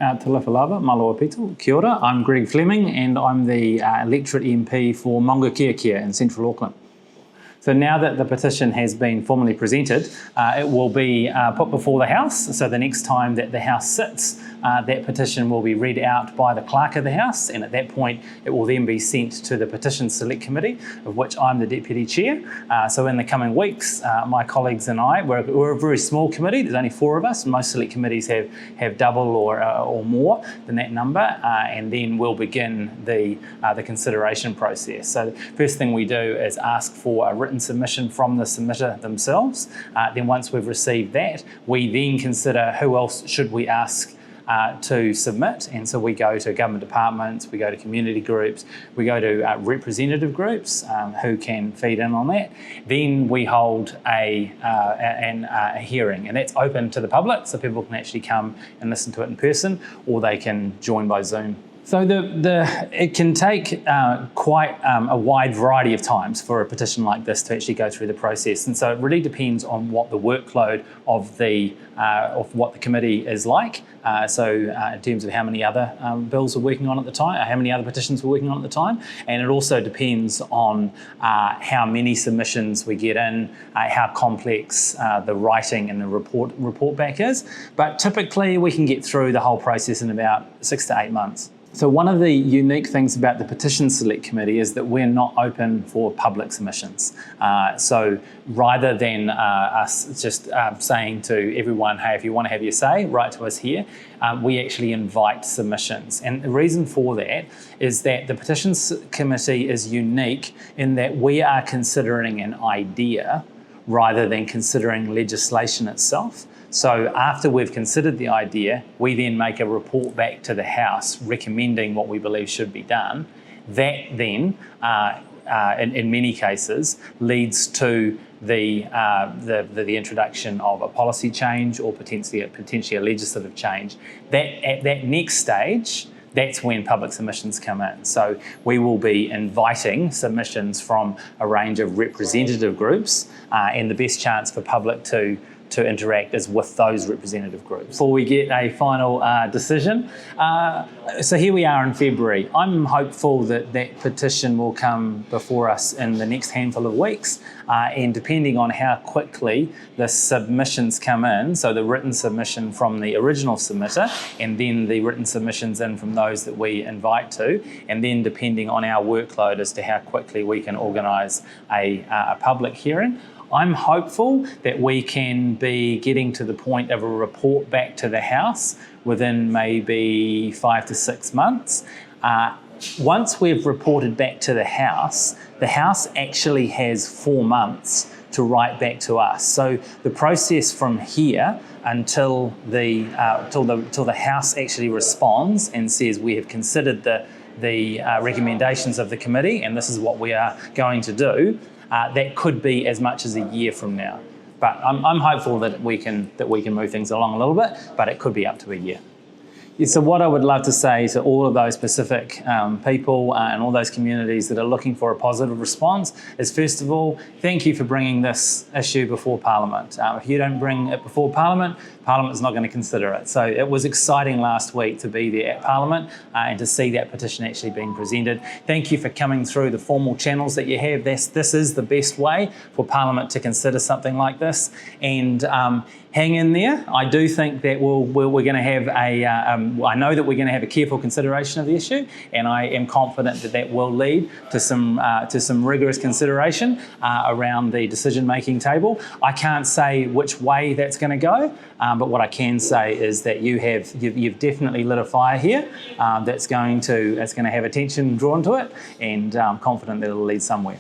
Te Lawhalava, Maloa Pitu, kia ora. I'm Greg Fleming and I'm the electorate MP for Maungakeakea in central Auckland. So now that the petition has been formally presented, it will be put before the House. So the next time that the House sits, that petition will be read out by the Clerk of the House, and at that point it will then be sent to the Petition Select Committee, of which I'm the Deputy Chair. So in the coming weeks, my colleagues and I, we're a very small committee, there's only 4 of us, most select committees have double or more than that number, and then we'll begin the consideration process. So the first thing we do is ask for a written submission from the submitter themselves. Then once we've received that, we then consider who else should we ask to submit, and so we go to government departments, we go to community groups, we go to representative groups who can feed in on that. Then we hold a hearing, and that's open to the public, so people can actually come and listen to it in person, or they can join by Zoom. So it can take quite a wide variety of times for a petition like this to actually go through the process, and so it really depends on what the workload of what the committee is like. In terms of how many other bills we're working on at the time, how many other petitions we're working on at the time, and it also depends on how many submissions we get in, how complex the writing and the report back is. But typically we can get through the whole process in about 6 to 8 months. So one of the unique things about the Petition Select Committee is that we're not open for public submissions. So rather than us just saying to everyone, hey, if you want to have your say, write to us here, we actually invite submissions. And the reason for that is that the Petitions Committee is unique in that we are considering an idea rather than considering legislation itself. So after we've considered the idea, we then make a report back to the House recommending what we believe should be done. That then, in many cases, leads to the introduction of a policy change or potentially a legislative change. At that next stage, that's when public submissions come in. So we will be inviting submissions from a range of representative groups, and the best chance for public to interact is with those representative groups. Before we get a final decision, so here we are in February. I'm hopeful that that petition will come before us in the next handful of weeks, and depending on how quickly the submissions come in, so the written submission from the original submitter, and then the written submissions in from those that we invite to, and then depending on our workload as to how quickly we can organise a public hearing, I'm hopeful that we can be getting to the point of a report back to the House within maybe 5 to 6 months. Once we've reported back to the House actually has 4 months to write back to us. So the process from here until the House actually responds and says we have considered the recommendations of the committee and this is what we are going to do, that could be as much as a year from now. But I'm hopeful that we can move things along a little bit, but it could be up to a year. Yeah, so what I would love to say to all of those specific people and all those communities that are looking for a positive response is, first of all, thank you for bringing this issue before Parliament. If you don't bring it before Parliament, Parliament's not going to consider it. So it was exciting last week to be there at Parliament and to see that petition actually being presented. Thank you for coming through the formal channels that you have. This is the best way for Parliament to consider something like this. And hang in there. I do think that we're going to have I know that we're going to have a careful consideration of the issue, and I am confident that that will lead to some rigorous consideration around the decision-making table. I can't say which way that's going to go, but what I can say is that you've definitely lit a fire here that's going to have attention drawn to it, and I'm confident that it'll lead somewhere.